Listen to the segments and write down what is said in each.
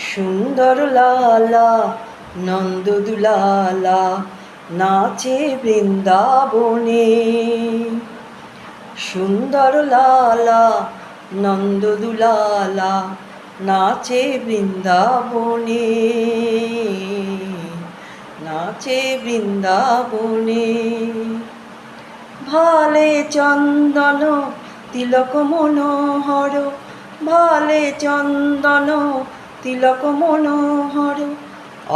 সুন্দর লালা নন্দ দুলালা নাচে বৃন্দাবনে। সুন্দর লালা নন্দ দুলালা নাচে বৃন্দাবনে, নাচে বৃন্দাবনে। ভালে চন্দন তিলক মনোহর, ভালে চন্দন তিলক মনোহর,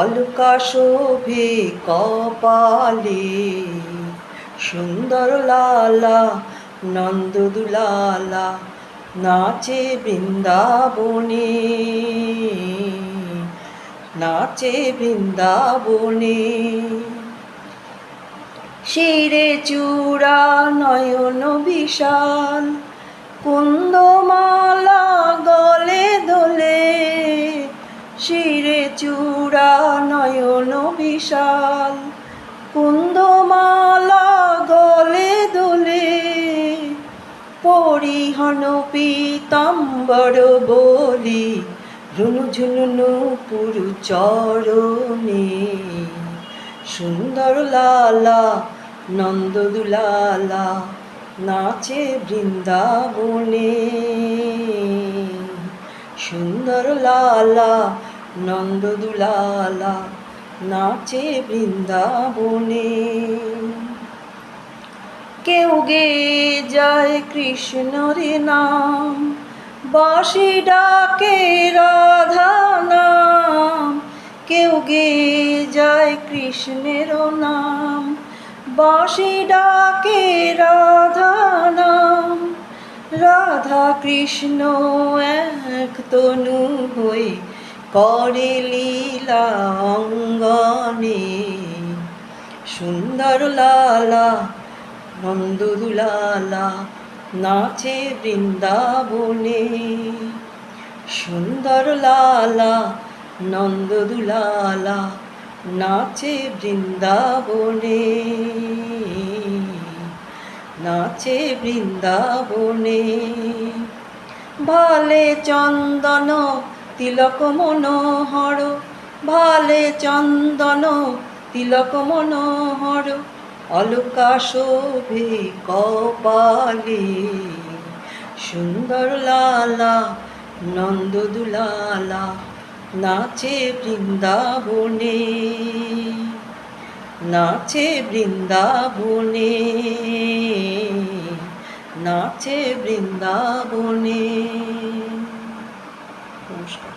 অলকা শোভে কপালে। সুন্দর লালা নন্দ দুলালা নাচে বৃন্দাবনে, নাচে বৃন্দাবনে। শিরে চূড়া নয়ন বিশাল, কুন্দমালা গলে দোলে। শিরে চূড়া নয়ন বিশাল, কুন্দমালা গলে দোলে। পরিহন পীতাম্বর বলি, রুনুঝুনু নূপুর চরণে। সুন্দর লালা নন্দ দুলালা নাচে বৃন্দাবনে। সুন্দর লালা নন্দ দুলালা নাচে বৃন্দাবনে। কেউ গে যায় কৃষ্ণর নাম, বাঁশি ডাকে রাধা নাম। কেউ গে যায় কৃষ্ণের নাম, বাঁশি ডাকে রাধা নাম। রাধা কৃষ্ণ এক তনু হয়ে করে লীলা অঙ্গনে। সুন্দর লালা নন্দ দুলালা নাচে বৃন্দাবনে। সুন্দর লালা নন্দ দুলালা নাচে বৃন্দাবনে, নাচে বৃন্দাবনে। ভালে চন্দন তিলক মনোহর, ভালে চন্দন তিলক মনোহর, অলকা শোভে কপালে। সুন্দর লালা নন্দ দুলালা নাচে বৃন্দাবনে, নাচে বৃন্দাবনে, নাচে বৃন্দাবনে। নমস্কার।